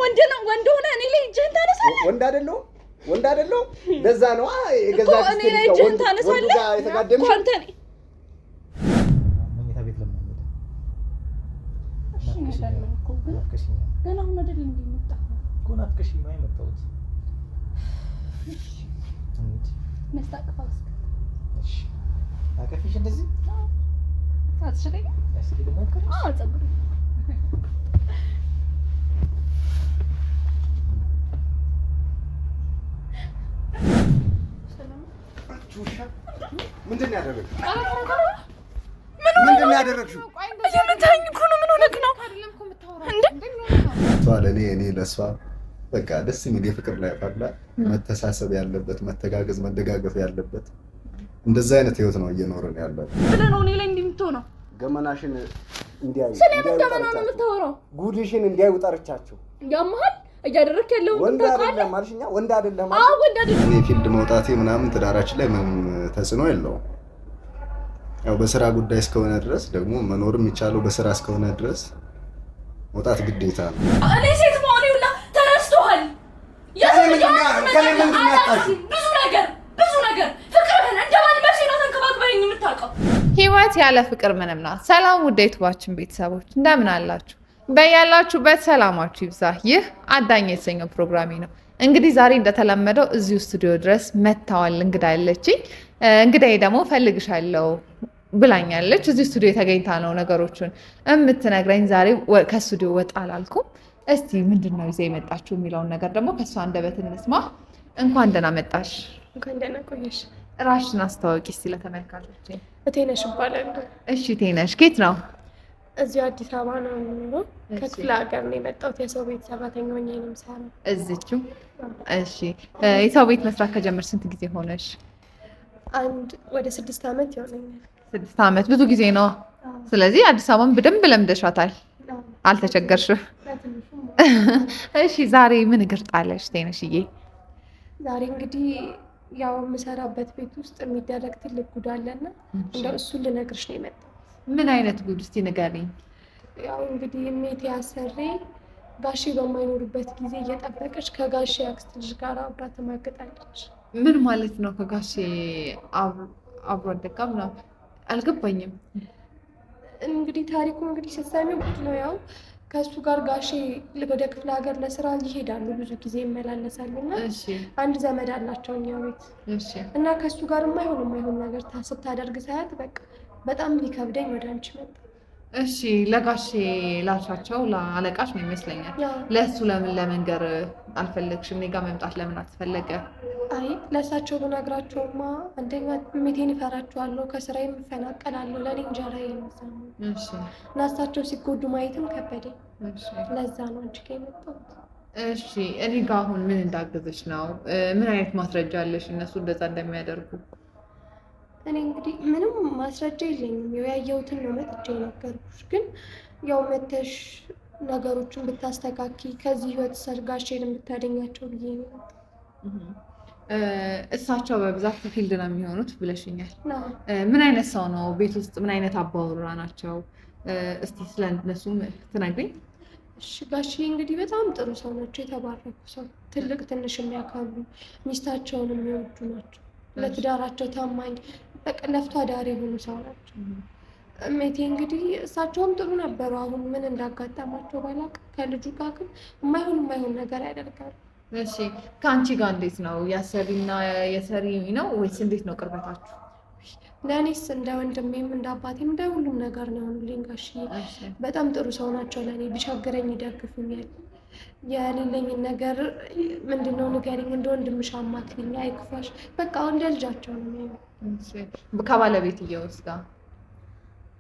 ወንድ ሆነ እኔ ላይ እጅህን ታነሳለህ? ወንድ አይደለሁ ለዛ ነው የገዛ እኔ ላይ እጅህን ታነሳለህ? የተጋደምሽ አንተ ነህ። መኝታ ቤት ለምን ነው? ገና አሁን አይደል እንደመጣ እኮ ናፍቀሽኝ ነው የመጣሁት። መስታቀፋስ እሺ አቀፊሽ እንደዚህ አትሽለኝ። እስኪ ልሞክር። ጸጉር ምንድን ነው ያደረግሽው? እየመታኝ እኮ ነው። ምን ሆነህ ነው? እኔ ለእሷ በቃ ደስ የሚል የፍቅር ላይ አፋላ መተሳሰብ ያለበት መተጋገዝ መደጋገፍ ያለበት እንደዛ አይነት ህይወት ነው እየኖርን ያለው። ብለህ ነው እኔ ላይ እንደምትሆነው ገመናሽን እንዲያዩ ስለምን ገመና ነው የምታወራው? ጉድሽን እንዲያዩ ጠርቻቸው ያመሃል እያደረክ ያለው ወንድ አይደለም ማለሽኛ ወንድ አይደለም ማለት አዎ ወንድ አይደለም። እኔ ፊልድ መውጣቴ ምናምን ትዳራችን ላይ ምንም ተጽዕኖ የለውም። ያው በስራ ጉዳይ እስከሆነ ድረስ ደግሞ መኖር የሚቻለው በስራ እስከሆነ ድረስ መውጣት ግዴታ ነው። እኔ ሴት መሆኔ ሁላ ተረስቶሃል። ብዙ ነገር ፍቅርህን እንደማን መቼ ነው ተንከባክበኝ የምታውቀው? ህይወት ያለ ፍቅር ምንም ናት። ሰላም ውድ የዩቲዩባችን ቤተሰቦች እንደምን አላችሁ? በያላችሁበት ሰላማችሁ ይብዛ። ይህ አዳኝ የተሰኘው ፕሮግራሜ ነው። እንግዲህ ዛሬ እንደተለመደው እዚሁ ስቱዲዮ ድረስ መታዋል እንግዳ ያለችኝ። እንግዳዬ ደግሞ ፈልግሻለሁ ብላኛለች። እዚህ ስቱዲዮ ተገኝታ ነው ነገሮችን የምትነግረኝ። ዛሬ ከስቱዲዮ ወጣ አላልኩም። እስቲ ምንድን ነው ይዘ የመጣችሁ የሚለውን ነገር ደግሞ ከእሷ አንደበት እንስማ። እንኳን ደህና መጣሽ። እንኳን ደህና ቆየሽ። ራስሽን አስተዋውቂ እስቲ ለተመልካቾች። እቴነሽ እባላለሁ። እሺ ቴነሽ፣ ከየት ነው? እዚሁ አዲስ አበባ ነው የምኖረው። ከክፍለ ሀገር ነው የመጣሁት። የሰው ቤት ሰራተኛ ሆኜ ነው የምሰራው እዚችው። እሺ የሰው ቤት መስራት ከጀመርሽ ስንት ጊዜ ሆነሽ? ወደ 6 ዓመት ይሆነኛል። 6 ዓመት ብዙ ጊዜ ነው። ስለዚህ አዲስ አበባን በደንብ ለምደሻታል። አልተቸገርሽም? እሺ ዛሬ ምን እግር ጣለሽ ቴነሽዬ? ዛሬ እንግዲህ ያው የምሰራበት ቤት ውስጥ የሚደረግ ትልቅ ጉድ አለና እንደው እሱን ልነግርሽ ነው የመጣሁት። ምን አይነት ጉድ እስቲ ንገሪኝ። ያው እንግዲህ እሜቴ አሰሬ ጋሼ በማይኖሩበት ጊዜ እየጠበቀች ከጋሼ አክስት ልጅ ጋር አብራ ትማግጣለች። ምን ማለት ነው? ከጋሼ አብሮ አደጋም ነው? አልገባኝም። እንግዲህ ታሪኩ እንግዲህ ስትሰሚው ጉድ ነው። ያው ከእሱ ጋር ጋሼ ወደ ክፍለ ሀገር ለስራ ይሄዳሉ፣ ብዙ ጊዜ ይመላለሳሉ እና አንድ ዘመድ አላቸው እኛ ቤት እና ከእሱ ጋር የማይሆን ነገር ስታደርግ ሳያት በቃ በጣም ሊከብደኝ ወደ አንቺ መጣ። እሺ ለጋሼ ላልሻቸው ለአለቃሽ ነው ይመስለኛል። ለእሱ ለምን ለመንገር አልፈለግሽም? እኔ ጋር መምጣት ለምን አስፈለገ? አይ ለእሳቸው ብነግራቸውማ አንደኛ እሜቴን እፈራቸዋለሁ፣ ከስራ የምፈናቀላለሁ፣ ለእኔ እንጀራ የሚሰሙ እና እሳቸው ሲጎዱ ማየትም ከበደኝ። ለዛ ነው አንቺ ጋር የመጣሁት። እሺ እኔ ጋር አሁን ምን እንዳገዘች ነው? ምን አይነት ማስረጃ አለሽ እነሱ እንደዛ እንደሚያደርጉ? እኔ እንግዲህ ምንም ማስረጃ የለኝም። ያየሁትን ነው መጥቼ የነገርኩሽ። ግን ያው መተሽ ነገሮችን ብታስተካኪ ከዚህ ህይወት ሰርጋሽን የምታደኛቸው ብዬ ነው። እሳቸው በብዛት ፊልድ ነው የሚሆኑት ብለሽኛል። ምን አይነት ሰው ነው? ቤት ውስጥ ምን አይነት አባወራ ናቸው? እስቲ ስለ እነሱ ትነግሪኝ። እሺ ጋሼ እንግዲህ በጣም ጥሩ ሰው ናቸው። የተባረኩ ሰው፣ ትልቅ ትንሽ የሚያካሉ ሚስታቸውን የሚወዱ ናቸው። ለትዳራቸው ታማኝ፣ በቃ ለፍቶ አዳሪ የሆኑ ሰው ናቸው። እሜቴ እንግዲህ እሳቸውም ጥሩ ነበሩ። አሁን ምን እንዳጋጠማቸው ባላውቅም ከልጁ ጋር ግን የማይሆን ነገር ያደርጋሉ። እሺ ከአንቺ ጋር እንዴት ነው? የአሰሪና የሰሪ ነው ወይስ እንዴት ነው ቅርበታችሁ? ለእኔስ እንደ ወንድሜም እንደ አባቴም እንደ ሁሉም ነገር ነው የሆኑልኝ ጋሼ። በጣም ጥሩ ሰው ናቸው። ለእኔ ቢቸግረኝ ይደግፉኛል። የሌለኝን ነገር ምንድነው ንገሪኝ፣ እንደ ወንድምሽ አማክሪኝ፣ አይክፋሽ፣ በቃ እንደ ልጃቸው ነው የሚያዩ። ከባለቤትየውስ ጋር?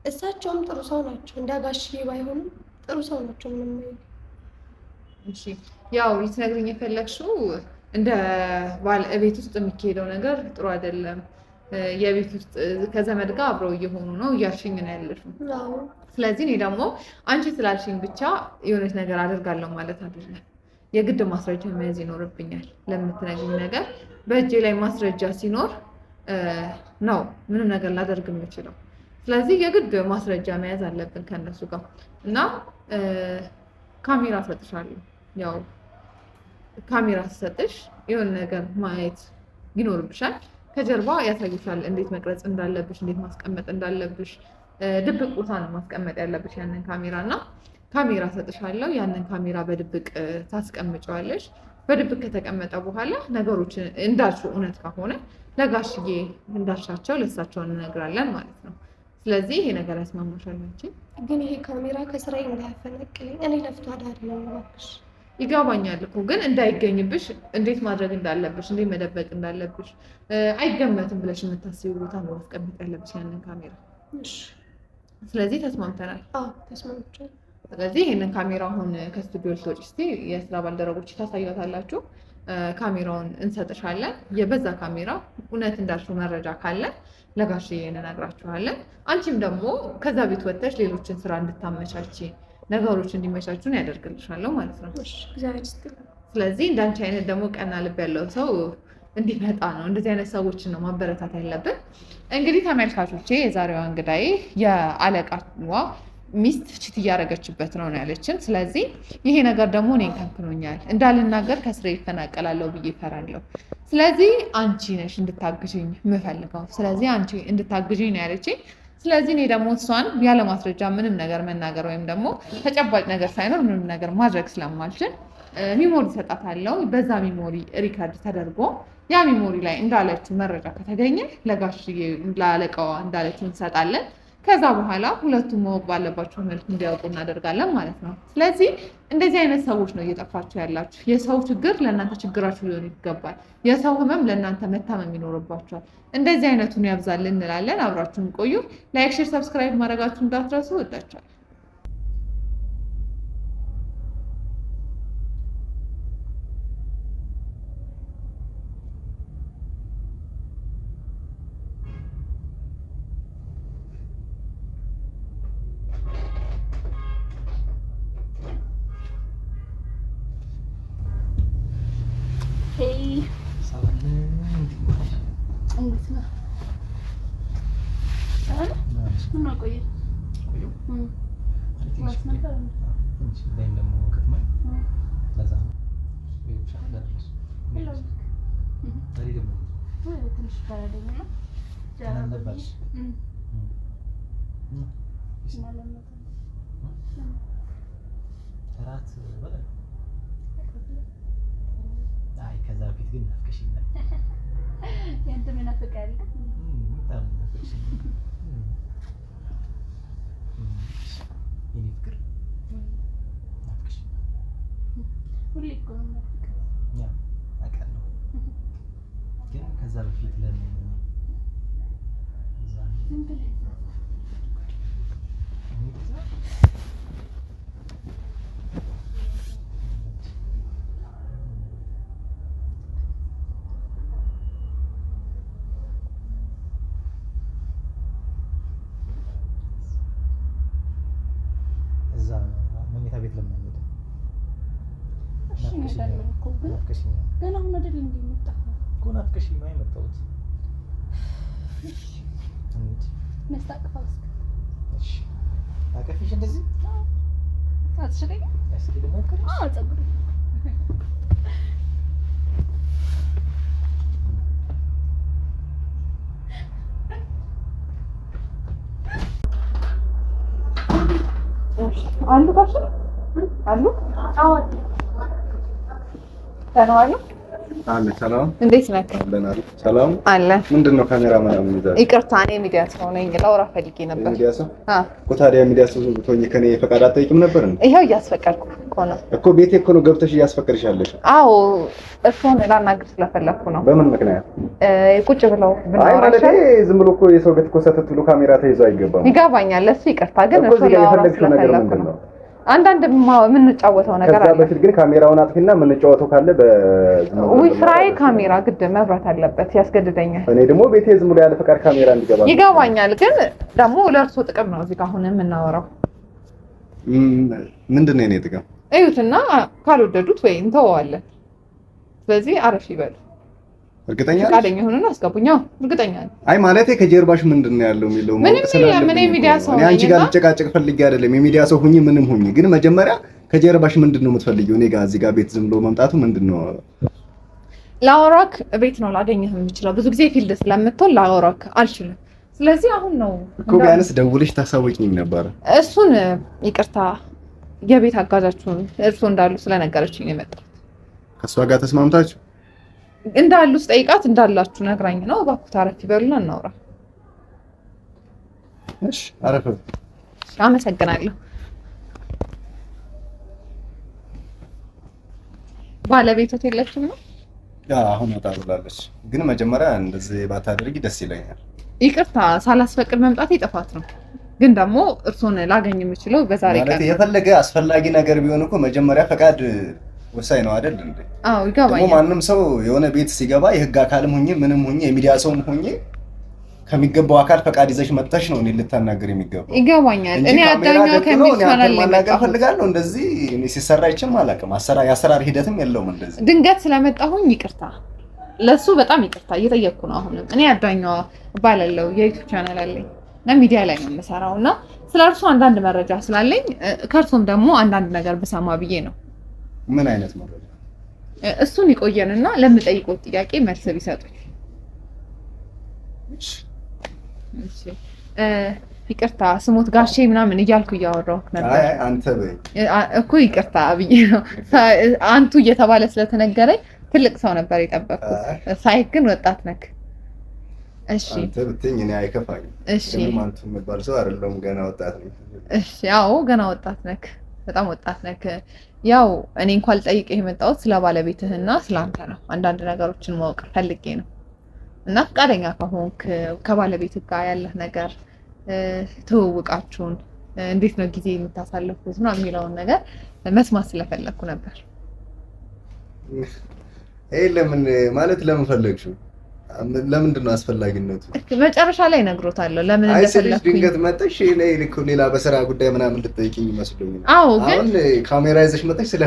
እሳቸውም ጥሩ ሰው ናቸው። እንደ ጋሼ ባይሆኑም ጥሩ ሰው ናቸው። ምንም አይሉ። እሺ ያው ልትነግሪኝ የፈለግሽው እንደ ቤት ውስጥ የሚካሄደው ነገር ጥሩ አይደለም፣ የቤት ውስጥ ከዘመድ ጋር አብረው እየሆኑ ነው እያልሽኝ ነው ያለሽው። ስለዚህ እኔ ደግሞ አንቺ ስላልሽኝ ብቻ የሆነች ነገር አደርጋለሁ ማለት አይደለም። የግድ ማስረጃ መያዝ ይኖርብኛል ለምትነግሪኝ ነገር። በእጄ ላይ ማስረጃ ሲኖር ነው ምንም ነገር ላደርግ የምችለው። ስለዚህ የግድ ማስረጃ መያዝ አለብን ከእነሱ ጋር እና ካሜራ ሰጥሻለሁ። ያው ካሜራ ሲሰጥሽ የሆነ ነገር ማየት ይኖርብሻል። ከጀርባ ያሳዩሻል እንዴት መቅረጽ እንዳለብሽ፣ እንዴት ማስቀመጥ እንዳለብሽ። ድብቅ ቦታ ነው ማስቀመጥ ያለብሽ ያንን ካሜራ እና ካሜራ ሰጥሻለሁ። ያንን ካሜራ በድብቅ ታስቀምጨዋለሽ። በድብቅ ከተቀመጠ በኋላ ነገሮችን እንዳልሽው እውነት ከሆነ ለጋሽዬ እንዳልሻቸው ለእሳቸው እንነግራለን ማለት ነው። ስለዚህ ይሄ ነገር ያስማማሻል አንቺ? ግን ይሄ ካሜራ ከስራዬ እንዳያፈነቅለኝ፣ እኔ ለፍቶ አዳሪ ነው እባክሽ። ይገባኛል እኮ ግን እንዳይገኝብሽ እንዴት ማድረግ እንዳለብሽ፣ እንዴት መደበቅ እንዳለብሽ አይገመትም ብለሽ የምታስቢው ቦታ ነው ማስቀመጥ ያለብሽ ያንን ካሜራ። ስለዚህ ተስማምተናል? አዎ ተስማምቻለሁ። ስለዚህ ይህንን ካሜራ አሁን ከስቱዲዮ ልትወጪ ስትይ የስራ ባልደረቦች ታሳያታላችሁ። ካሜራውን እንሰጥሻለን። በዛ ካሜራ እውነት እንዳልሽው መረጃ ካለ ለጋሽዬ እንነግራችኋለን። አንቺም ደግሞ ከዛ ቤት ወጥተሽ ሌሎችን ስራ እንድታመቻች ነገሮች እንዲመቻቹን ያደርግልሻለሁ ማለት ነው። ስለዚህ እንዳንቺ አይነት ደግሞ ቀና ልብ ያለው ሰው እንዲመጣ ነው። እንደዚህ አይነት ሰዎችን ነው ማበረታት ያለብን። እንግዲህ ተመልካቾቼ የዛሬዋ እንግዳዬ የአለቃዋ ሚስት ችት እያደረገችበት ነው ያለችን። ስለዚህ ይሄ ነገር ደግሞ እኔን ከንክኖኛል፣ እንዳልናገር ከስራ ይፈናቀላለሁ ብዬ እፈራለሁ። ስለዚህ አንቺ ነሽ እንድታግዥኝ የምፈልገው። ስለዚህ አንቺ እንድታግዥኝ ነው ያለችኝ። ስለዚህ እኔ ደግሞ እሷን ያለ ማስረጃ ምንም ነገር መናገር ወይም ደግሞ ተጨባጭ ነገር ሳይኖር ምንም ነገር ማድረግ ስለማልችል ሚሞሪ ሰጣታለሁ። በዛ ሚሞሪ ሪከርድ ተደርጎ ያ ሚሞሪ ላይ እንዳለችው መረጃ ከተገኘ ለጋሽዬ ለአለቃዋ እንዳለችው እንሰጣለን። ከዛ በኋላ ሁለቱም ማወቅ ባለባቸው መልኩ እንዲያውቁ እናደርጋለን ማለት ነው። ስለዚህ እንደዚህ አይነት ሰዎች ነው እየጠፋችሁ ያላችሁ። የሰው ችግር ለእናንተ ችግራችሁ ሊሆን ይገባል። የሰው ህመም ለእናንተ መታመም ይኖርባቸዋል። እንደዚህ አይነቱን ያብዛልን እንላለን። አብራችሁን ቆዩ። ላይክ፣ ሼር፣ ሰብስክራይብ ማድረጋችሁን እንዳትረሱ። ወዳችኋል። ከዛ በፊት ግን ናፍቀሽኛል። ያንተ ምን አፈቃሪ በጣም ናፍቀሽኛል። የኔ ፍቅር ናፍቀሽኛል። ሁሌ እኮ ነው ናፍቀኝ። ያ አውቃለሁ። ግን ከዛ በፊት ለምን ዝም ብለህ መኝታ ቤት ለምን አንሄድም? ናፍቀሽኛል። ገና አሁን አይደል እንደ የመጣኸው እኮ ናፍቀሽኝ ነው የመጣሁት። መስታቀፋ ውስጥ እሺ አቀፊሽ እንደዚህ አትሽለኝ። እስኪ ደግሞ ፀጉር አሉ ጋሽ አሉ ተናዋሉ አለ። ሰላም እንዴት ነህ? ሰላም አለ። ምንድን ነው ካሜራ ምናምን ይዛል? ይቅርታ እኔ ሚዲያ ሰው ነኝ። ላውራ ፈልጌ ነበር። ሚዲያ ሰው? እኮ ታዲያ ሚዲያ ሰው ብትሆኚ ከኔ ፈቃድ አትጠይቂም ነበር እንዴ? ይሄው እያስፈቀድኩ እኮ ነው እኮ ቤቴ እኮ ነው ገብተሽ እያስፈቀድሽ ያለሽ። አዎ እሱን ላናግር ስለፈለኩ ነው። በምን ምክንያት? ቁጭ ብለው አይ ማለት ዝም ብሎ እኮ የሰው ቤት እኮ ሰተት ብሎ ካሜራ ተይዞ አይገባም። ይገባኛል። እሱ ይቅርታ ግን እሱ የፈለግሽው ነገር ምንድን ነው? አንዳንድ የምንጫወተው ነገር አለ። ከዛ በፊት ግን ካሜራውን አጥፊና የምንጫወተው ካለ ስራዬ ካሜራ ግድ መብራት አለበት፣ ያስገድደኛል። እኔ ደግሞ ቤቴ ዝም ብሎ ያለ ፈቃድ ካሜራ እንዲገባ ይገባኛል። ግን ደግሞ ለእርሶ ጥቅም ነው እዚህ ጋር አሁን የምናወራው። ምንድን ነው የኔ ጥቅም? እዩትና ካልወደዱት ወይ እንተወዋለን። ስለዚህ አረፍ ይበሉ። እርግጠኛ ነኝ? ፈቃደኛ ሆነን አስገቡኝ። እርግጠኛ ነኝ። አይ ማለቴ ከጀርባሽ ምንድን ነው ያለው የሚለው ምን ሚዲያ ሰው እኔ አንቺ ጋር ልጨቃጨቅ ፈልጌ አይደለም። የሚዲያ ሰው ሁኚ ምንም ሁኚ፣ ግን መጀመሪያ ከጀርባሽ ምንድን ነው የምትፈልጊው? እኔ ጋር እዚህ ጋር ቤት ዝም ብሎ መምጣቱ ምንድን ነው? ላወራክ ቤት ነው ላገኘህ የምችለው። ብዙ ጊዜ ፊልድ ስለምትሆን ላወራክ አልችልም። ስለዚህ አሁን ነው እኮ ቢያንስ ደውልሽ ታሳውቂኝ ነበር። እሱን ይቅርታ የቤት አጋዣችሁን እርሶ እንዳሉ ስለነገረችኝ ነው የመጣሁት። ከእሷ ጋር ተስማምታችሁ እንዳሉ ስጠይቃት እንዳላችሁ ነግራኝ ነው። እባክዎት አረፍ ይበሉና እናውራ። እሺ አረፍ። አመሰግናለሁ። ባለቤቶት የለችም ነው? አሁን ወጣ ብላለች። ግን መጀመሪያ እንደዚህ ባታደርጊ ደስ ይለኛል። ይቅርታ ሳላስፈቅድ መምጣቴ ጥፋት ነው። ግን ደግሞ እርሶን ላገኝ የምችለው በዛሬ ቀን ማለት የፈለገ አስፈላጊ ነገር ቢሆን እኮ መጀመሪያ ፈቃድ ወሳኝ ነው አይደል እንዴ? አዎ ይገባኛል። ደግሞ ማንም ሰው የሆነ ቤት ሲገባ የህግ አካልም ሆኜ ምንም ሆኜ የሚዲያ ሰውም ሆኜ ከሚገባው አካል ፈቃድ ይዘሽ መጥተሽ ነው እኔ ልታናገር የሚገባው። ይገባኛል። እኔ አዳኛው ከሚል ቻናል ላይ መጣሁ ፈልጋለሁ። እንደዚህ እኔ ሲሰራ አይቼም አላውቅም። የአሰራር ሂደትም የለውም እንደዚህ። ድንገት ስለመጣሁኝ ይቅርታ፣ ለሱ በጣም ይቅርታ እየጠየቅኩ ነው። አሁንም እኔ አዳኛዋ እባላለሁ። የዩቲዩብ ቻናል አለኝ እና ሚዲያ ላይ ነው የምሰራው እና ስለ እርሱ አንዳንድ መረጃ ስላለኝ ከእርሱም ደግሞ አንዳንድ ነገር ብሰማ ብዬ ነው። ምን አይነት መረጃ? እሱን ይቆየንና ለምጠይቀው ጥያቄ መልስ ቢሰጡኝ። እሺ ይቅርታ ስሞት ጋሼ ምናምን እያልኩ እያወራሁ ነበር። አይ አንተ በይ እኮ ይቅርታ ብዬ ነው። አንቱ እየተባለ ስለተነገረኝ ትልቅ ሰው ነበር የጠበቅኩት። ሳይክ ግን ወጣት ነክ። እሺ አንተ ብትኝ እኔ አይከፋኝም። እሺ ግን አንቱ የሚባል ሰው አይደለም፣ ገና ወጣት ነኝ። እሺ ያው ገና ወጣት ነክ፣ በጣም ወጣት ነክ። ያው እኔ እንኳን ልጠይቅህ የመጣሁት ስለ ባለቤትህና ስላንተ ነው። አንዳንድ ነገሮችን ማወቅ ፈልጌ ነው እና ፈቃደኛ ከሆንክ ከባለቤትህ ጋር ያለህ ነገር ትውውቃችሁን እንዴት ነው ጊዜ የምታሳልፉት ነው የሚለውን ነገር መስማት ስለፈለኩ ነበር። ለምን ፈለግሽው? ለምንድን ነው አስፈላጊነቱ? መጨረሻ ላይ ነግሮታለሁ ለምን እንደፈለኩኝ። ድንገት መጥተሽ ሌላ በስራ ጉዳይ ምናምን ልትጠይቂኝ መስሎኝ ነው። አዎ ግን አሁን ካሜራ ይዘሽ መጥተሽ ስለ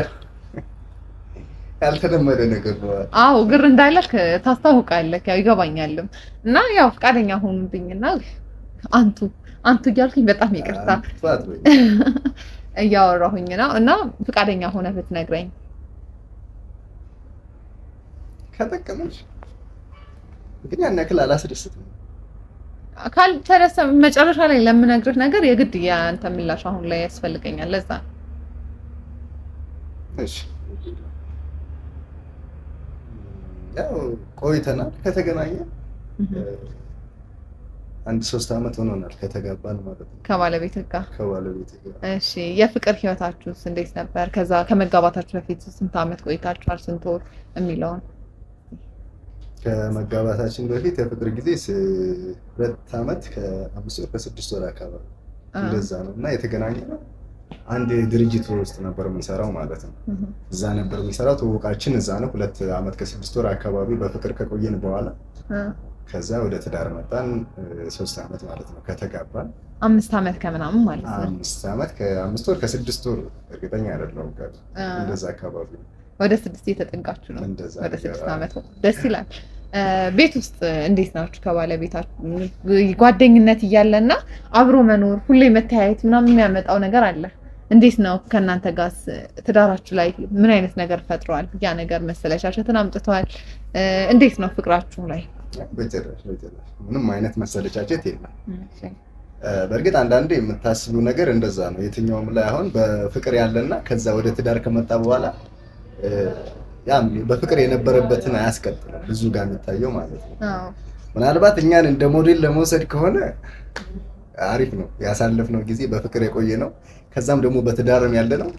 ያልተለመደ ነገር ነው። አዎ ግር እንዳለክ ታስታውቃለህ፣ ያው ይገባኛልም እና ያው ፈቃደኛ ሆኑብኝና አንቱ እያልኩኝ በጣም ይቅርታ እያወራሁኝ ነው እና ፈቃደኛ ሆነ ብትነግረኝ ከጠቀመሽ። ግን ያን ያክል አላስደስትም። ካልተደሰ መጨረሻ ላይ ለምነግርህ ነገር የግድ ያንተ ምላሽ አሁን ላይ ያስፈልገኛል። ለዛ እሺ ያው ቆይተናል ከተገናኘ 3 አመት ሆኖናል ከተጋባን ማለት ነው። ከባለቤትህ ጋር? እሺ የፍቅር ህይወታችሁስ እንዴት ነበር? ከዛ ከመጋባታችሁ በፊት ስንት አመት ቆይታችኋል? ስንት ወር የሚለውን። ከመጋባታችን በፊት የፍቅር ጊዜ 2 አመት ከ5 ወር ከ6 ወር አካባቢ እንደዛ ነው እና የተገናኘነው አንድ ድርጅት ውስጥ ነበር የምንሰራው ማለት ነው። እዛ ነበር የምንሰራው። ትውውቃችን እዛ ነው። 2 አመት ከ6 ወር አካባቢ በፍቅር ከቆየን በኋላ ከዛ ወደ ትዳር መጣን። 3 አመት ማለት ነው ከተጋባን። 5 አመት ከምናምን ማለት ነው። 5 አመት ከ5 ወር ከ6 ወር እርግጠኛ አይደለሁም። እንደዛ አካባቢ ወደ 6 የተጠጋችሁ ነው። ወደ 6 አመት ደስ ይላል። ቤት ውስጥ እንዴት ናችሁ ከባለቤታችሁ? ጓደኝነት እያለና አብሮ መኖር ሁሌ መተያየት ምናምን የሚያመጣው ነገር አለ። እንዴት ነው ከእናንተ ጋር ትዳራችሁ ላይ ምን አይነት ነገር ፈጥሯል? ያ ነገር መሰለቻቸትን አምጥተዋል? እንዴት ነው ፍቅራችሁ ላይ? በጭራሽ ምንም አይነት መሰለቻቸት የለም። በእርግጥ አንዳንዴ የምታስቢው ነገር እንደዛ ነው። የትኛውም ላይ አሁን በፍቅር ያለና ከዛ ወደ ትዳር ከመጣ በኋላ ያም በፍቅር የነበረበትን አያስቀጥልም ብዙ ጋር የሚታየው ማለት ነው። ምናልባት እኛን እንደ ሞዴል ለመውሰድ ከሆነ አሪፍ ነው ያሳለፍነው ጊዜ በፍቅር የቆየ ነው። ከዛም ደግሞ በትዳርም ያለ ነው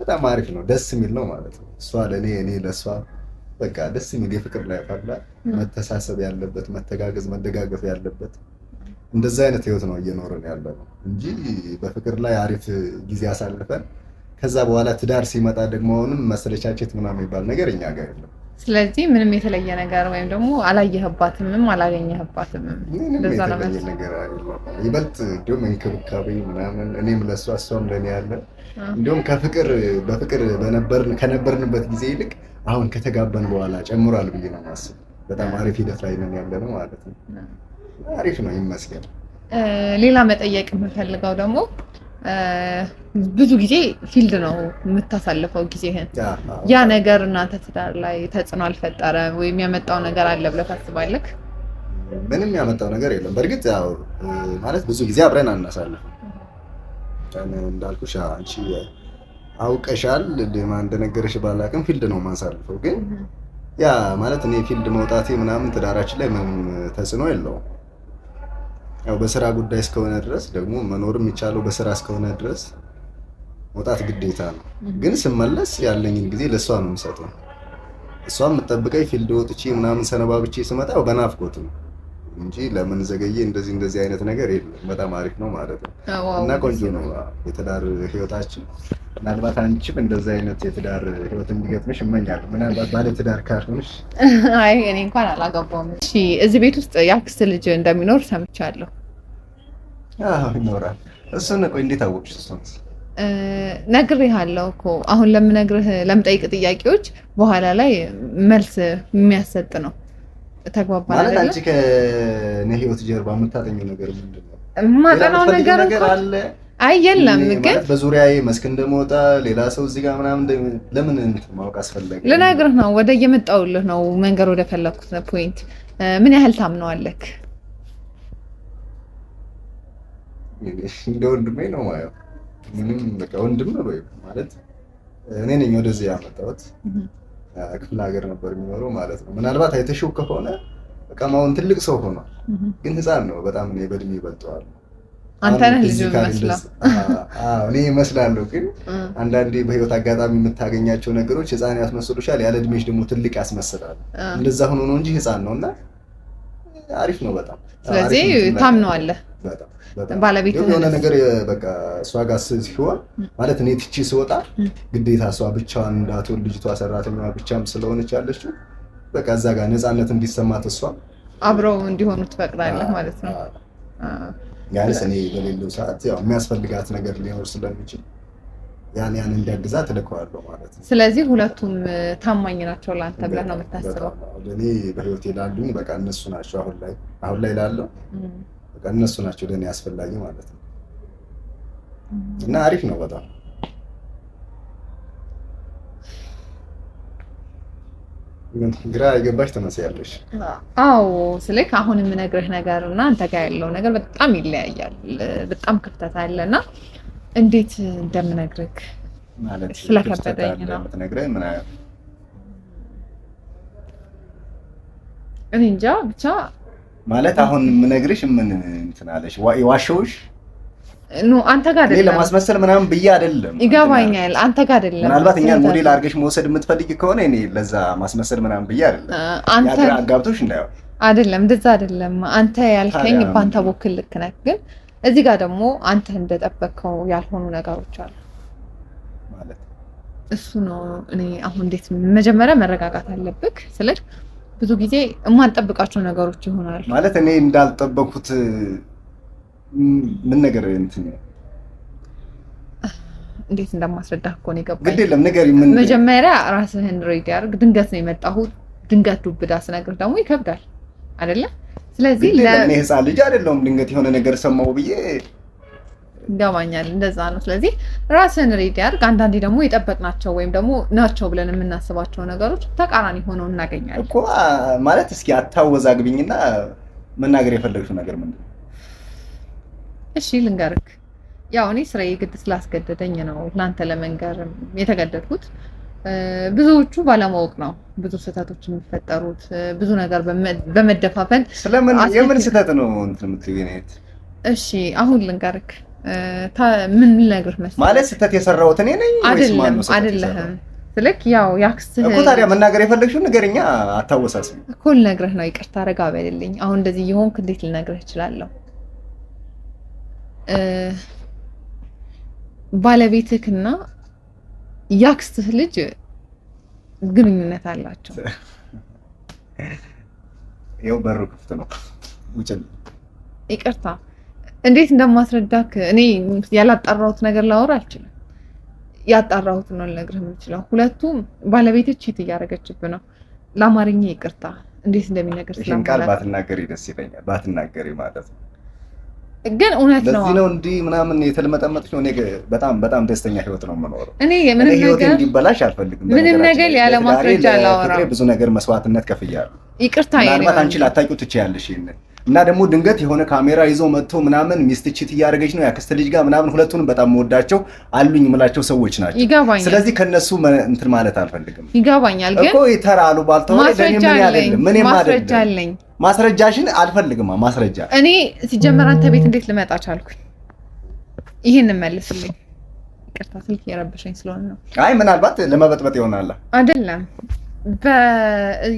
በጣም አሪፍ ነው፣ ደስ የሚል ነው ማለት ነው። እሷ ለኔ እኔ ለሷ በቃ ደስ የሚል የፍቅር ላይ አፋላ መተሳሰብ ያለበት መተጋገዝ መደጋገፍ ያለበት እንደዛ አይነት ህይወት ነው እየኖርን ያለው እንጂ በፍቅር ላይ አሪፍ ጊዜ አሳልፈን ከዛ በኋላ ትዳር ሲመጣ ደግሞ አሁንም መሰለቻቸት ምናምን የሚባል ነገር እኛ ጋር የለም። ስለዚህ ምንም የተለየ ነገር ወይም ደግሞ አላየህባትም አላገኘህባትም እንደዛ ነው ነገር አይደለም። ይበልጥ እንዲሁም እንክብካቤ ምናምን እኔም ለሷ እሷም ለኔ ያለ እንዲሁም በፍቅር ከነበርንበት ጊዜ ይልቅ አሁን ከተጋባን በኋላ ጨምሯል ብዬ ነው የማስበው። በጣም አሪፍ ሂደት ላይ ነን ያለነው ማለት ነው። አሪፍ ነው ይመስገን። ሌላ መጠየቅ የምፈልገው ደግሞ ብዙ ጊዜ ፊልድ ነው የምታሳልፈው ጊዜህን። ያ ነገር እናንተ ትዳር ላይ ተጽዕኖ አልፈጠረም ወይም ያመጣው ነገር አለ ብለህ ታስባለህ? ምንም ያመጣው ነገር የለም። በእርግጥ ያው ማለት ብዙ ጊዜ አብረን አናሳልፍም። እንዳልኩሽ አንቺ አውቀሻል ለማን እንደነገረሽ ባላቅም ፊልድ ነው የማሳልፈው። ግን ያ ማለት እኔ ፊልድ መውጣቴ ምናምን ትዳራችን ላይ ምንም ተጽዕኖ የለውም። ያው በስራ ጉዳይ እስከሆነ ድረስ ደግሞ መኖር የሚቻለው በስራ እስከሆነ ድረስ መውጣት ግዴታ ነው። ግን ስመለስ ያለኝን ጊዜ ለእሷ ነው የምሰጠው። እሷ የምትጠብቀኝ ፊልድ ወጥቼ ምናምን ሰነባብቼ ስመጣ በናፍቆት ነው እንጂ ለምን ዘገየ እንደዚህ አይነት ነገር የለም። በጣም አሪፍ ነው ማለት ነው እና ቆንጆ ነው የትዳር ህይወታችን። ምናልባት አንቺም እንደዚህ አይነት የትዳር ህይወት እንዲገጥምሽ እመኛለሁ። ምናልባት ባለ ትዳር ካልሆንሽ። አይ እኔ እንኳን አላገባሁም። እሺ እዚህ ቤት ውስጥ የአክስት ልጅ እንደሚኖር ሰምቻለሁ። አዎ ይኖራል። እሱን ቆይ እንዴት አወቅሽ? እሱን ነግሬሃለሁ እኮ አሁን ለምጠይቅ ጥያቄዎች በኋላ ላይ መልስ የሚያሰጥ ነው። ተግባባን አይደል? ማለት አንቺ ከኔ ህይወት ጀርባ የምታጠኘው ነገር ምንድነው? ማጠናው ነገር አለ? አይ የለም። ግን በዙሪያዬ መስክ እንደመወጣ ሌላ ሰው እዚህ ጋር ምናምን ለምን ማወቅ አስፈለገ? ልነግርህ ነው። ወደ እየመጣሁልህ ነው መንገድ ወደ ፈለኩት ፖይንት። ምን ያህል ታምነዋለህ? እንደ ወንድሜ ነው ማየው። ምንም በቃ ወንድም ነው ማለት እኔ ነኝ ወደዚህ ያመጣሁት። ክፍለ ሀገር ነበር የሚኖረው ማለት ነው። ምናልባት አይተሽው ከሆነ በቃ አሁን ትልቅ ሰው ሆኗል። ግን ህፃን ነው በጣም። እኔ በእድሜ ይበልጠዋል። አንተ ነህ ልጅ መስላ? አዎ እኔ እመስላለሁ። ግን አንዳንዴ በህይወት አጋጣሚ የምታገኛቸው ነገሮች ህፃን ያስመስሉሻል፣ ያለ እድሜሽ ደግሞ ትልቅ ያስመስላል። እንደዛ ሆኖ ነው እንጂ ህፃን ነውና አሪፍ ነው በጣም። ስለዚህ ታምነዋለህ? በጣም ባለቤት የሆነ ነገር በቃ እሷ ጋር ሲሆን ማለት እኔ ትቼ ስወጣ ግዴታ እሷ ብቻዋን እንዳትሆን ልጅቷ ሰራተኛዋ ብቻም ስለሆነች ያለችው በቃ እዛ ጋር ነፃነት እንዲሰማት እሷ አብረው እንዲሆኑ ትፈቅዳለህ ማለት ነው። ያንስ እኔ በሌለው ሰዓት ያው የሚያስፈልጋት ነገር ሊኖር ስለሚችል ያን እንዲያግዛት እልከዋለሁ ማለት ነው። ስለዚህ ሁለቱም ታማኝ ናቸው ለአንተ ብለህ ነው የምታስበው? እኔ በህይወቴ ላሉኝ በቃ እነሱ ናቸው። አሁን ላይ ላለው በቃ እነሱ ናቸው ለኔ አስፈላጊ ማለት ነው። እና አሪፍ ነው በጣም። ግራ የገባሽ ትመስያለሽ። አዎ ስልክ አሁን የምነግርህ ነገር እና አንተ ጋር ያለው ነገር በጣም ይለያያል። በጣም ክፍተት አለና እንዴት እንደምነግርህ ማለት ስለከበደኝ ነው የምትነግረኝ። ምን አያ እኔ እንጃ ብቻ ማለት አሁን የምነግርሽ ምን እንትን አለሽ? ዋሸውሽ? ኖ አንተ ጋር አይደለም። ለማስመሰል ምናምን ብዬ አይደለም። ይገባኛል። አንተ ጋር አይደለም። ምናልባት እኛን ሞዴል አድርገሽ መውሰድ የምትፈልጊ ከሆነ እኔ ለዛ ማስመሰል ምናምን ብዬ አይደለም። አንተ አጋብቶሽ እንዳይሆን አይደለም፣ እንደዛ አይደለም። አንተ ያልከኝ በአንተ በኩል ልክ ነህ። ግን እዚህ ጋር ደግሞ አንተ እንደጠበቅከው ያልሆኑ ነገሮች አሉ ማለት እሱ ነው። እኔ አሁን እንዴት መጀመሪያ መረጋጋት አለብህ። ስለዚህ ብዙ ጊዜ የማንጠብቃቸው ነገሮች ይሆናሉ ማለት እኔ እንዳልጠበኩት ምን ነገር እንትን እንዴት እንደማስረዳህ እኮ ነው የገባኝ። ግድ የለም ነገር መጀመሪያ ራስህን ሬዲ አድርግ። ድንገት ነው የመጣሁት። ድንገት ዱብዳ ስነግርህ ደግሞ ይከብዳል አይደለ? ስለዚህ ለኔ ህፃን ልጅ አይደለሁም። ድንገት የሆነ ነገር ሰማሁ ብዬ ይገባኛል። እንደዛ ነው። ስለዚህ ራስህን ሬዲ አድርግ። አንዳንዴ ደግሞ የጠበቅናቸው ወይም ደግሞ ናቸው ብለን የምናስባቸው ነገሮች ተቃራኒ ሆነው እናገኛለን እኮ ማለት። እስኪ አታወዛግቢኝና መናገር የፈለግሽው ነገር ምንድን ነው? እሺ ልንገርክ። ያው እኔ ስራዬ ግድ ስላስገደደኝ ነው ላንተ ለመንገር የተገደድኩት። ብዙዎቹ ባለማወቅ ነው ብዙ ስህተቶች የሚፈጠሩት፣ ብዙ ነገር በመደፋፈን። ስለምን የምን ስህተት ነው እንትን የምትገኘት? እሺ አሁን ልንገርክ። ምን ልነግርህ መሰለህ? ማለት ስህተት የሰራሁት እኔ ነኝ ወይስ ማን ነው? አይደለም ስልክ ያው ያክስትህ እኮ። ታዲያ መናገር የፈለግሽው ንገረኛ፣ አታወሳስቢ እኮ። ልነግርህ ነው። ይቅርታ ረጋ በልልኝ። አሁን እንደዚህ እየሆንክ እንዴት ልነግርህ እችላለሁ? ባለቤትህና ያክስትህ ልጅ ግንኙነት አላቸው። ይኸው በሩ ክፍት ነው። ውጭል። ይቅርታ እንዴት እንደማስረዳክ እኔ ያላጣራሁት ነገር ላወራ አልችልም። ያጣራሁት ነው ልነግርህ የምችለው። ሁለቱም ባለቤትህ ቺት እያደረገችብህ ነው። ለአማርኛ ይቅርታ እንዴት እንደሚነገር ስለማለት ቃል ባትናገሪ ደስ ይለኛል። ባትናገሪ ማለት ነው ግን እውነት ነው። ለዚህ ነው እንዲህ ምናምን የተለመጠመጥሽ ነው። እኔ በጣም ደስተኛ ህይወት ነው የምኖረው። እኔ ምንም ነገር እንዲበላሽ አልፈልግም። ምንም ነገር ያለ ማስረጃ አላወራም። ብዙ ነገር መስዋዕትነት ከፍያለሁ። ይቅርታ ምናልባት አንቺ ላታውቂው ትችያለሽ ይሄንን እና ደግሞ ድንገት የሆነ ካሜራ ይዞ መጥቶ ምናምን ሚስት ቺት እያደረገች ነው ያክስት ልጅ ጋር ምናምን ሁለቱንም በጣም መወዳቸው አሉኝ የምላቸው ሰዎች ናቸው። ይገባኛል። ስለዚህ ከነሱ እንትን ማለት አልፈልግም። ይገባኛል። ግን እኮ ይተራሉ ባልተው ለኔ ምን ያደለም ምንም ማስረጃ አለኝ። ማስረጃሽን አልፈልግም። ማስረጃ እኔ ሲጀመር አንተ ቤት እንዴት ልመጣ ቻልኩኝ? ይሄን መልስልኝ። ይቅርታ ስልክ የረበሸኝ ስለሆነ ነው። አይ ምናልባት ለመበጥበጥ ይሆናል አይደለም።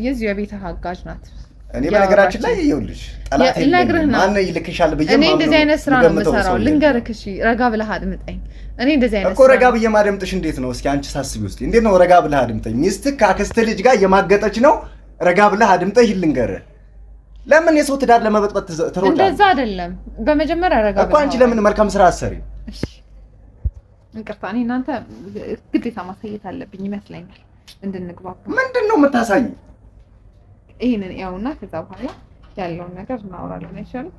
የዚህ የቤትህ አጋዥ ናት። እኔ በነገራችን ላይ ይኸውልሽ ጠላት የለም ማን ይልክሻል ብዬ እኔ እንደዚህ አይነት ስራ ነው የምሰራው። ልንገርህ እሺ፣ ረጋ ብለህ አድምጠኝ። እኔ እንደዚህ አይነት እኮ ረጋ ብዬ ማደምጥሽ እንዴት ነው? እስኪ አንቺ ሳስቢ ውስጥ እንዴት ነው ረጋ ብለህ አድምጠኝ? ሚስትህ ከአክስት ልጅ ጋር የማገጠች ነው። ረጋ ብለህ አድምጠኝ ልንገርህ። ለምን የሰው ትዳር ለመበጥበጥ ትሮጣለህ? እንደዛ አይደለም። በመጀመሪያ ረጋ ብለህ እኮ አንቺ ለምን መልካም ስራ አሰሪ? እሺ ይቅርታ፣ እኔ እናንተ ግዴታ ማሳየት አለብኝ ይመስለኛል እንድንግባባ። ምንድን ነው የምታሳይ? ይሄንን ያውና ከዛ በኋላ ያለውን ነገር እናወራለን። አይሻልም?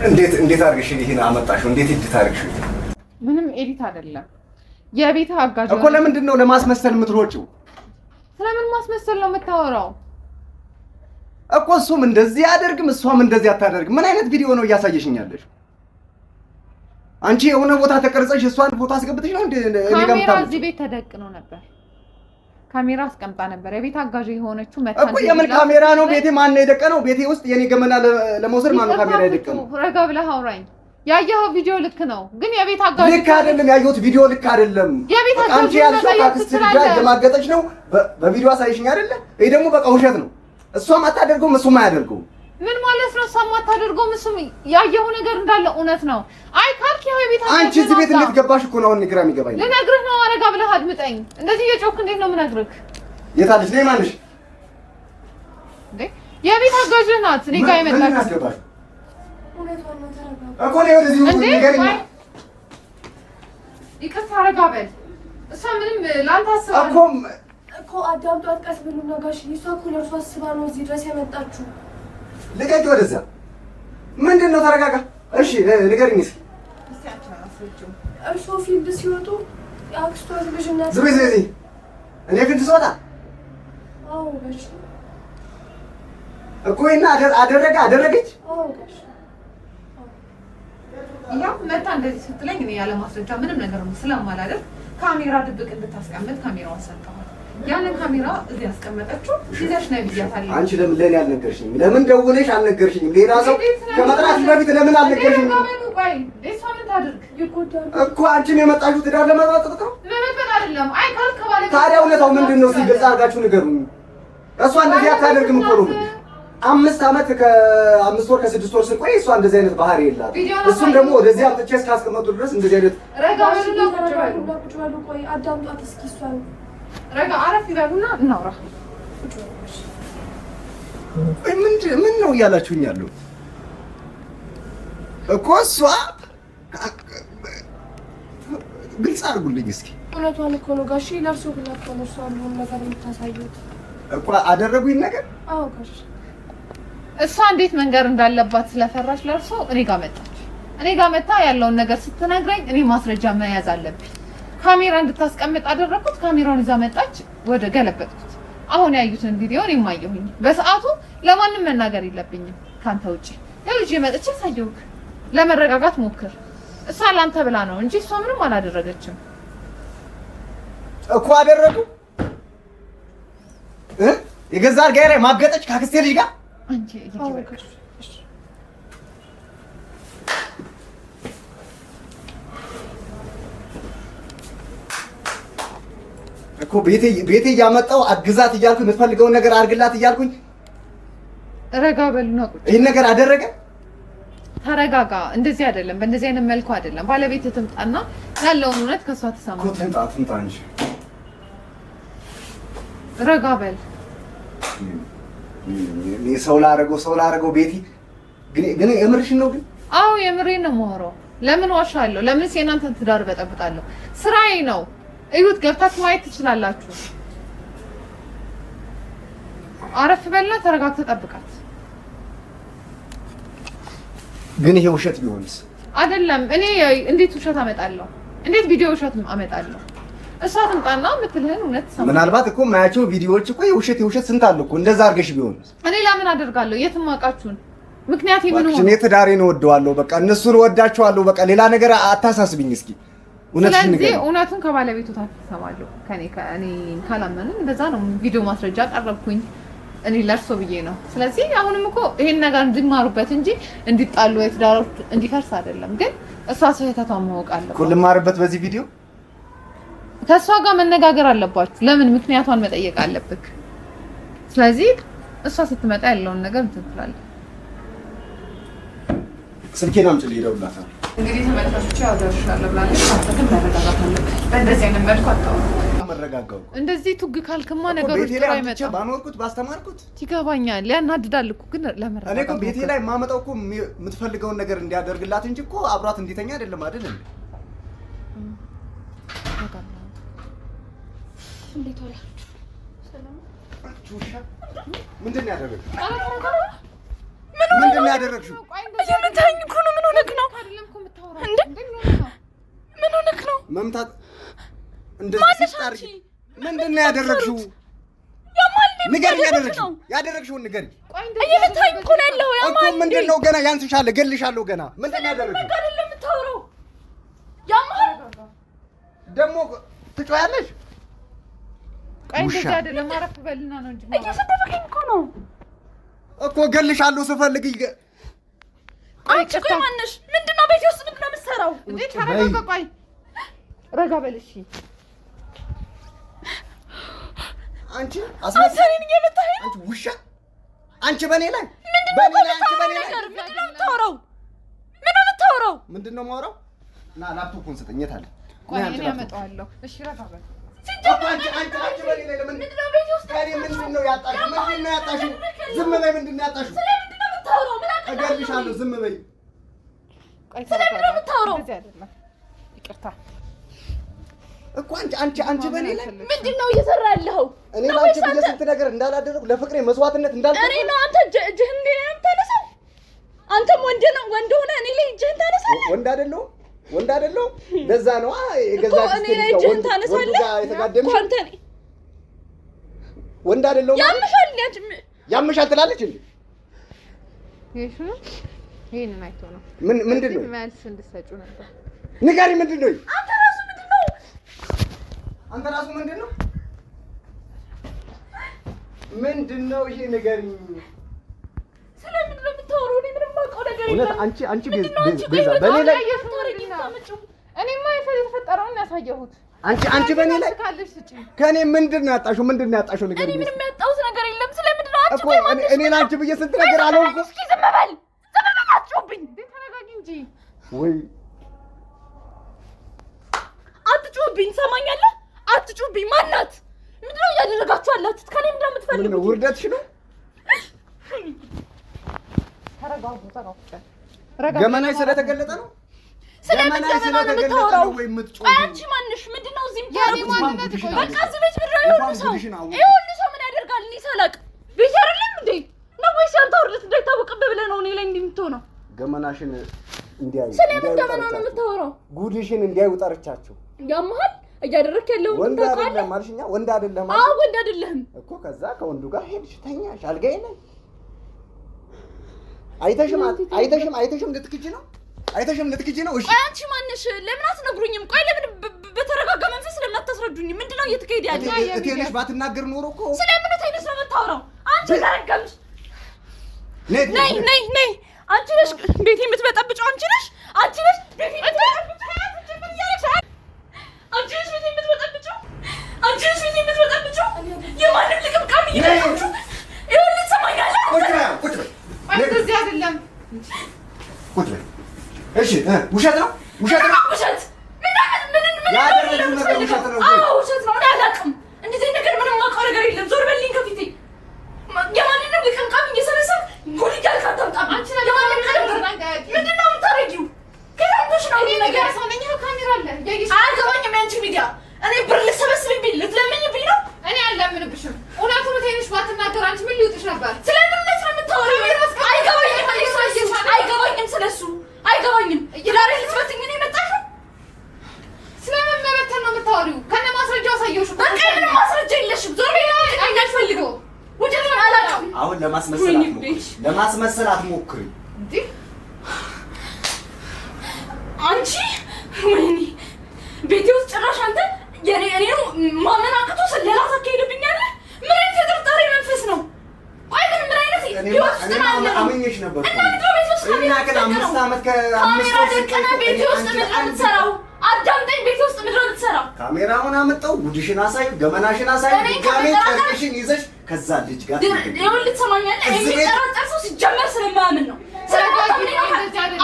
እንዴት አድርገሽ ይሄን አመጣሽው? እንዴት ኤዲት አድርገሽው? ምንም ኤዲት አይደለም። የቤት አጋዥ እኮ ለምንድን ነው ለማስመሰል የምትሮጪው? ስለምን ማስመሰል ነው የምታወራው? እኮ እሱም እንደዚህ አያደርግም እሷም እንደዚህ አታደርግም። ምን አይነት ቪዲዮ ነው እያሳየሽኝ ያለሽ? አንቺ የሆነ ቦታ ተቀርጸሽ እሷን ፎቶ አስገብተሽ ነው እንዴ? ካሜራ እዚህ ቤት ተደቅኖ ነበር። ካሜራ አስቀምጣ ነበር። የቤት አጋዥ የሆነችው መታ እኮ የምን ካሜራ ነው? ቤቴ ማን ነው የደቀነው? ቤቴ ውስጥ የኔ ገመና ለመውሰድ ማን ነው ካሜራ የደቀነው? ረጋ ብለህ አውራኝ። ያየኸው ቪዲዮ ልክ ነው፣ ግን የቤት አጋዥ ልክ አይደለም። ያየሁት ቪዲዮ ልክ አይደለም። የቤት አጋዥ አንቺ ያልሽው አክስት ልጅ ጋር የማገጠች ነው በቪዲዮ አሳይሽኝ አይደለ? ይሄ ደግሞ በቃ ውሸት ነው። እሷም አታደርገውም እሱም አያደርገውም። ምን ማለት ነው? እሷም አታደርገውም እሱም ያየኸው ነገር እንዳለ እውነት ነው። አይ ካልክ ያው የቤት አጋዥ አንቺ እዚህ ቤት እንዴት ገባሽ እኮ ነው አሁን ግራ የሚገባኝ። ልነግርህ ነው። ረጋ ብለህ አድምጠኝ። እንደዚህ እየጮክ እንዴት ነው የምነግርህ? የታለች ነይ ማንሽ እንዴ? የቤት አጋዥ ናት። እኔ ጋር የመጣች እኮ ነው ወደዚህ ሁሉ ንገሪኝ። ይቅርታ ረጋ በል። እሷ ምንም ላንተ አስባ እኮ አዳምጧት፣ ቀስ ብሉ ነጋሽ። እሷ እኮ ለእርሷ አስባ ነው እዚህ ድረስ የመጣችሁ። ልቀቂ ወደዛ። ምንድን ነው? ተረጋጋ። እሺ ንገሪኝ እስኪ። እርሶ ፊልድ ሲወጡ የአክስቷ ልጅ እናት ዝም በይ። እኔ ፊልድ ስወጣ አዎ ጋሽ እኮ እና አደረገች። አዎ ጋሽ ያው መጣ እንደዚህ ስትለኝ እኔ ያለ ማስረጃ ምንም ነገር ስለማላደርግ ካሜራ ድብቅ እንድታስቀምጥ ካሜራውን ሰጠኋት። ያንን ካሜራ እዚህ ያስቀመጠችው ይዘሽ ነው ብያታለሁ። አንቺ ለምን ለኔ አልነገርሽኝም? ለምን ደውለሽ አልነገርሽኝም? ሌላ ሰው ከመጥራት በፊት ለምን አልነገርሽኝም? ቆይ እሷ ምን ታድርግ? ይጎዳሉ እኮ አንቺም የመጣሽው ትዳር ለማጥፋት ነው። ለምን አይደለም? አይ ካልክ ባለ ታዲያ እውነታው ምንድን ነው? ሲገልጽ አድርጋችሁ ንገሩኝ። እሷ እንደዚህ አታደርግም እኮ ነው። 5 ዓመት ከ5 ወር ከ6 ወር ስንቆይ እሷ እንደዚህ አይነት ባህሪ የላትም። እሱም ደግሞ ወደዚህ አምጥቼ እስካስቀመጡ ድረስ እንደዚህ አይነት ረጋ ብሉና ቁጭ በሉ። ቆይ አዳምጧት እስኪ እሷን ረጋ አረፍ ይበሉና እናውራ። ምን ነው እያላችሁኝ ያለው እኮ እሷ ግልጽ አድርጉልኝ እስኪ። እውነቷን እኮ ነው ጋሽ። ለእርሶ ብላ እኮ ነው እሷ ያለውን ነገር የምታሳዩት እኮ አደረጉኝ ነገር። አዎ ጋሽ። እሷ እንዴት መንገር እንዳለባት ስለፈራች ለእርሶ እኔ ጋር መጣች። እኔ ጋር መጣ ያለውን ነገር ስትነግረኝ እኔ ማስረጃ መያዝ አለብኝ። ካሜራ እንድታስቀምጥ አደረኩት። ካሜራውን ይዛ መጣች። ወደ ገለበጥኩት። አሁን ያዩትን ቪዲዮ እኔም አየሁኝ። በሰዓቱ ለማንም መናገር የለብኝም ካንተ ውጪ። ለልጅ መጥቼ ሳየውክ ለመረጋጋት ሞክር። እሷ ላንተ ብላ ነው እንጂ እሷ ምንም አላደረገችም እኮ። አደረጉ የገዛ አልጋዬ ላይ ማገጠች ካክስቴ ልጅ ጋር አንቺ እኮ ቤቴ እያመጣሁ አግዛት እያልኩኝ የምትፈልገውን ነገር አድርግላት እያልኩኝ ረጋ በሉና ቁጭ። ይሄን ነገር አደረገ። ተረጋጋ። እንደዚህ አይደለም፣ በእንደዚህ አይነት መልኩ አይደለም። ባለቤት ትምጣና ያለውን እውነት ከሷ ትሰማ። ትምጣ እንጂ ረጋ በል። ሰው ላደረገው ቤቲ ግን የምርሽን ነው? ግን አዎ የምሬን ነው የማወራው። ለምን ዋሻለሁ? ለምን የእናንተን ትዳር በጠብጣለሁ? ስራዬ ነው። እዩት፣ ገብታችሁ ማየት ትችላላችሁ። አረፍ በልና ተረጋግተህ ጠብቃት። ግን ይሄ ውሸት ቢሆንስ? አይደለም እኔ እንዴት ውሸት አመጣለሁ? እንዴት ቪዲዮ ውሸት አመጣለሁ? እሷ ትምጣና የምትልህን እውነት ሰማ። ምናልባት እኮ ማያቸው ቪዲዮዎች እኮ የውሸት ስንት አለ እኮ። እንደዛ አድርገሽ ቢሆንስ? እኔ ለምን አደርጋለሁ? የትም አውቃችሁን ምክንያት ምን ሆነ? እኔ ትዳሬን እወደዋለሁ። በቃ እነሱን እወዳቸዋለሁ። በቃ ሌላ ነገር አታሳስብኝ እስኪ። ስለዚህ እውነቱን ከባለቤቱ ታሰማለሁ። ከኔ ካላመንን እንደዛ ነው። ቪዲዮ ማስረጃ ቀረብኩኝ እኔ ለርሶ ብዬ ነው። ስለዚህ አሁንም እኮ ይሄን ነገር እንዲማሩበት እንጂ እንዲጣሉ የትዳሮች እንዲፈርስ አይደለም። ግን እሷ ስህተቷን ማወቅ አለባት እኮ። ልማርበት በዚህ ቪዲዮ ከእሷ ጋር መነጋገር አለባችሁ። ለምን ምክንያቷን መጠየቅ አለብክ። ስለዚህ እሷ ስትመጣ ያለውን ነገር እንትን ትላለህ። ስልኬን አምጪልኝ፣ እደውልላታለሁ። እንግዲህ ተመልካቾች ያው ደርሻለሁ ብላለች። አጥተን መረጋጋት አለብን። በእንደዚህ አይነት መልኩ አታውቅም። መረጋጋው እንደዚህ ቱግ ካልክማ ነገሮች ጥሩ አይመጣም። ባኖርኩት ባስተማርኩት ይገባኛል። ያናድዳል እኮ ግን ለመረጋጋት እኔ እኮ ቤቴ ላይ የማመጣው እኮ የምትፈልገውን ነገር እንዲያደርግላት እንጂ እኮ አብሯት እንዲተኛ አይደለም አይደል እንዴ? እንዴት ዋላችሁ? ሰላም ምንድን ነው ያደረግሽው? ምንድን ነው ያደረግሽው? እየመታኝ እኮ ነው። ምን ሆነክ ነው? ምን ሆነክ ነው? መምታት እንደዚህ ታርጊ። ምንድን ነው ያደረግሽው? ንገሪኝ። ያደረግሽውን ንገሪኝ። እየመታኝ እኮ ነው ያለው። እኮ ምንድን ነው? ገና ያንስሻል፣ እገልሻለሁ ገና። ምንድን ነው ያደረግሽው? ነገር አይደለም የምታወራው። ያማል ደግሞ ትጮያለሽ። ቆይ እንደዚህ አይደለም። አረፍ በልና ነው እንጂ እየሰደበከኝ እኮ ነው እኮ። እገልሻለሁ ስፈልግ አንቺ ቆይ ማነሽ? ምንድነው ቤቴ ውስጥ ምንድነው የምትሰራው? እንዴ ተረጋጋ። ቆይ ረጋ በል እሺ። አንቺ አስመሰለኝ የመታኸኝ አንቺ ውሻ። አንቺ በኔ ላይ ምንድነው የምታወራው? ምንድነው የምታወራው? ምንድነው የማወራው? እና ላፕቶፑን ስጠኝ። የት አለ? ቆይ እኔ አመጣዋለሁ። እሺ ረጋ በል። አንቺ በኔ ላይ ምንድነው ቤቴ ውስጥ ምንድነው ያጣሽው? ምንድነው ያጣሽው? ዝም በይ። ምንድነው ያጣሽው? ስለምንድነው የምታወራው? ምን አቀረብሽ? እገልሻለሁ። ዝም በይ። ቆይ ስለምንድነው የምታወራው? እንደዚህ አይደለም። ይቅርታ እኮ አንቺ በኔ ላይ ምንድነው እየሰራ ያለኸው? እኔ ላንቺ ብዬ ስንት ነገር እንዳላደረኩ ለፍቅሬ መስዋዕትነት እንዳልከፍል እኔ ነው አንተ እጅህን እንደ ነው የምታነሳው? አንተም ወንድ ሆነ እኔ ላይ እጅህን ታነሳለህ? ወንድ አይደለሁም። ለዛ ነው የገዛች እኔ ላይ እጅህን ታነሳለህ እኮ አንተ ነኝ። ወንድ አይደለሁም። ያምሻል ትላለች እንዴ? ይሄንን አይቶ ነው ምንድን ነው መልስ እንድትሰጪው ነበር። ንገሪ። ምንድን ነው አንተ ራሱ ምንድን ነው? ምንድን ነው ይሄ? ንገሪኝ። ስለምንድን ነው የምታወራው? እኔ ምንም የማውቀው ነገር የለም። እውነት አንቺ ቤዛ በኔ ላይ እኔማ የተፈጠረውን ያሳየሁት። አንቺ በኔ ላይ ካለሽ ስጪ። ከኔ ምንድን ነው ያጣሽው? ንገሪኝ። እኔ ምንም ያጣሁት ነገር የለም። ስለምንድን ነው አንቺ? እኔ ላንቺ ብዬ ስንት ነገር አልሆንኩም። እስኪ ዝም በል አትጮህብኝ። ተረጋጊ እንጂ ወይ አትጮህብኝ። ሰማኛለህ? አትጮህብኝ። ማናት? ምንድን ነው እያደረጋችሁ ያላችሁት? ከኔ ምንድን ነው የምትፈልጉት? ውርደትሽ ነው? ተረጋጉ። ገመናሽ ስለተገለጠ ነው? ስለምን ገመና ነው የምታወራው? አንቺ ማንሽ? ምንድን ነው እዚህ የምታወራው? በቃ እዚህ ቤት ምድር ይሁን ሰው ምን ያደርጋል? እኔ ሳላቅ ቤት አይደለም እንዴ ነው ወይስ ያንተ ውርደት እንዳይታወቅብህ ብለህ ነው እኔ ላይ እንዲህ የምትሆነው? ገመናሽን እንዲያዩ ስለምን ገመና ነው የምታወራው? ጉድሽን እንዲያዩ ጠርቻቸው። ያመሃል እያደረክ ያለው ወንድ አይደለም አልሽኛ? ወንድ አይደለም? አዎ ወንድ አይደለም እኮ። ከዛ ከወንዱ ጋር ሄድሽ፣ ተኛሽ አልጋዬ ላይ። አይተሽም ልትክጂ ነው? እሺ አንቺ ማንሽ? ለምን አትነግሩኝም? ቆይ ለምን በተረጋጋ መንፈስ ለምን አታስረዱኝም? ምንድነው እየተካሄደ ያለው? እቴልሽ ባትናገር ኖሮ እኮ ስለምን ተይነስ ነው የምታወራው? አንቺ ተረጋግሽ። ነይ አንቺ ነሽ ቤቴ የምትበጠብጪው። አንቺ ነሽ ቤቴ የምትበጠብጪው። የማንም ልቅምቃም እየተባችሁ ይኸውልህ፣ ትሰማኛለህ? እንደዚህ አይደለም። ቁጭ እሺ ውሸት ነው ውሸት ነው ውሸት ያደረገው ነገር ውሸት ነው። አዎ ውሸት ነው። አላውቅም እንደዚህ ነገር ምንም የማውቀው ነገር የለም። ዞር በልኝ ከፊቴ። የማንንም ልቅምቃም እየሰበሰብ ጉድ እያልክ አታምጣም። አንቺ ለማንም ምንድን ነው የምታረጊው? ከታምቶሽ ነው እኔ ነገር ሰውነኛ ካሜራ አለ አያገባኝም። ያንቺ ሚዲያ እኔ ብር ልትሰበስብብኝ ልትለምኝብኝ ነው? እኔ አልለምንብሽም። እውነቱን ትንሽ ባትናገር አንቺ ምን ሊውጥሽ ነበር? ስለምንነት ነው የምታወሪው? አይገባኝም ስለሱ አይገባኝም። የዳሬ ልትበትኝ ነው የመጣሽው? ስለምን መበተን ነው የምታወሪው? ከነ ማስረጃው አሳየውሽ። በቃ ምንም ማስረጃ የለሽም። ዞር በይ። አልፈልገው ውጭ ነው። አላውቅም። አሁን ለማስመሰል አትሞክሪ እንዴ አንቺ። ወይኔ ቤቴ ውስጥ ጭራሽ አንተ የኔ ነው ማመን አቅቶ ስለላ ታካሂድብኛለህ። ምን አይነት የጥርጣሬ መንፈስ ነው? ቆይ ግን ምን አይነት እኔ አመኘሽ ነበር እኮ እና ከ5 ዓመት ከ5 ቤቴ ውስጥ ምን የምትሰራው? አዳምጠኝ። ቤቴ ውስጥ ምንድን ነው የምትሰራው? ካሜራውን አመጣው። ጉድሽን አሳይ፣ ገመናሽን አሳይ። ድጋሜ ጨርቅሽን ይዘሽ ከዛ ልጅ ጋር ይኸውልህ ትሰማኛለህ? የሚጠራጠር ሰው ሲጀመር ስለማያምን ነው።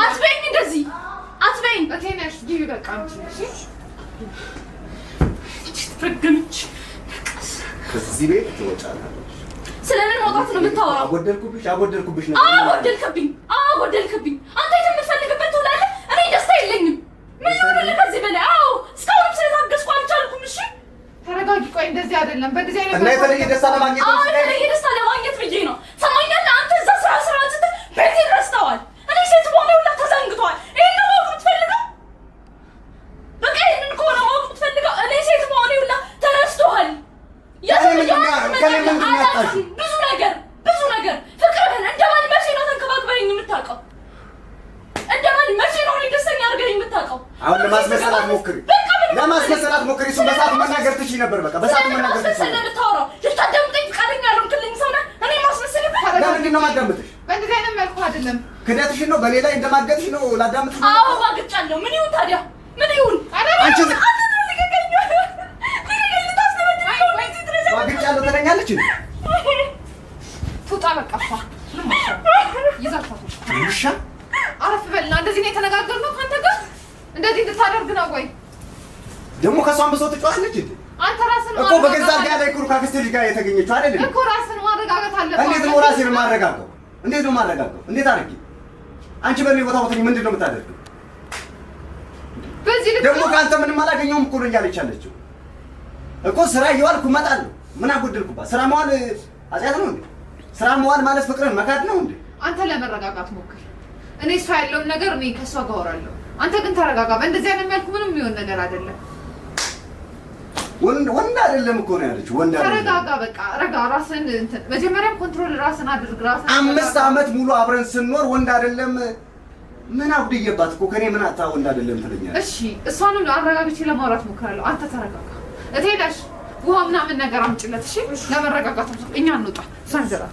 አትበይኝ፣ እንደዚህ አትበይኝ። እቴነሽ ግቢ በቃ አንቺ ትረገምች። ከዚህ ቤት ትወጫለሽ። ስለምን መውጣት ነው የምታወራው? አጎደልኩብሽ ነው። አጎደልክብኝ። አንተ የምትፈልግበት ትውላለህ። እኔ ደስታ የለኝም። ምን ይሆንልህ ከዚህ በላይ? አዎ እስካሁንም ስለታገስኩ አልቻልኩም። እሺ ተረጋጊ። ቆይ እንደዚህ አይደለም። በዚህ አይነት እና የተለየ ደስታ ለማግኘት ነው። የተለየ ደስታ ለማግኘት ብዬ ነው። ሰማኛለህ? አንተ እዛ ስራ አንተ ቤቴን ረስተዋል። እኔ ሴት በሆነ ሁላ ተዘንግቷል። ይሄን ነው ማወቅ የምትፈልገው? በቃ ይሄንን ከሆነ ማወቅ የምትፈልገው እኔ ሴት በሆነ ሁላ ተረስተዋል። ብዙ ነገር ፍቅርህን እንደማን መቼ ነው ተንከባክበኝ የምታውቀው? እንደማን መቼ ነው ደስተኛ አድርገኝ የምታውቀው? አሁን ለማስመሰል አትሞክሪ። እሱን በሰዓቱ መናገር ትችይ ነበር። በቃ በሰዓቱ መናገር ትችይ ነበር። ልታዳምጠኝ ፈቃደኛ ያልሆንክልኝ ሰው ነህ። እኔ ማስመሰልበት ለምንድን ነው የማዳምጥሽ? በእንደዚህ አይነት መልኩ አይደለም። ክደትሽን ነው በሌላ እንደማገጥሽ ነው ላዳምጥሽ ነው። አዎ ማግጫለሁ። ምን ይሁን ታዲያ? ምን ይሁን? አንቺ ማግጫለሁ ትለኛለች። ትውጣ በቃ እሷ ይዛፋት ውሻ አረፍ በልና። እንደዚህ ነው የተነጋገርነው ከአንተ ጋር እንደዚህ እንድታደርግ ነው ወይ? ደግሞ ከሷን ብሶ ትጫዋለች እንዴ? አንተ ራስን እኮ በገዛ ጋር ላይ ኩሩ ካክስቴ ልጅ ጋር የተገኘችው አይደል እኮ። ራስን ማረጋጋት አለበት። እንዴት ነው ራስን ማረጋጋው? እንዴት አድርጊ? አንቺ በኔ ቦታ ወጥተኝ ምንድን ነው የምታደርገው? በዚህ ልክ ደግሞ ከአንተ ምንም አላገኘሁም እኮ ነው እያለች ያለችው እኮ። ስራ እየዋልኩ እመጣለሁ። ምን አጎደልኩባት? ስራ መዋል ኃጢአት ነው እንዴ? ስራ መዋል ማለት ፍቅርን መካድ ነው እንዴ? አንተ ለመረጋጋት ሞክር። እኔ እሷ ያለውን ነገር እኔ ከእሷ ጋር አወራለሁ። አንተ ግን ተረጋጋ። በእንደዚህ አይነት መልኩ ምንም የሚሆን ነገር አይደለም። ወንድ አይደለም እኮ ነው ያለችው። ወንድ አይደለም። ተረጋጋ በቃ ረጋ። ራስን መጀመሪያም ኮንትሮል ራስን አድርግ። ራስን 5 ዓመት ሙሉ አብረን ስንኖር ወንድ አይደለም ምን አጉድዬባት እኮ ከኔ ምን አጣ ወንድ አይደለም ትለኛለች። እሺ እሷንም አረጋግቼ ለማውራት ሞክራለሁ። አንተ ተረጋጋ። እቴዳሽ ውሃ ምናምን ነገር አምጪለት። እሺ ለመረጋጋት እኛ እንውጣ።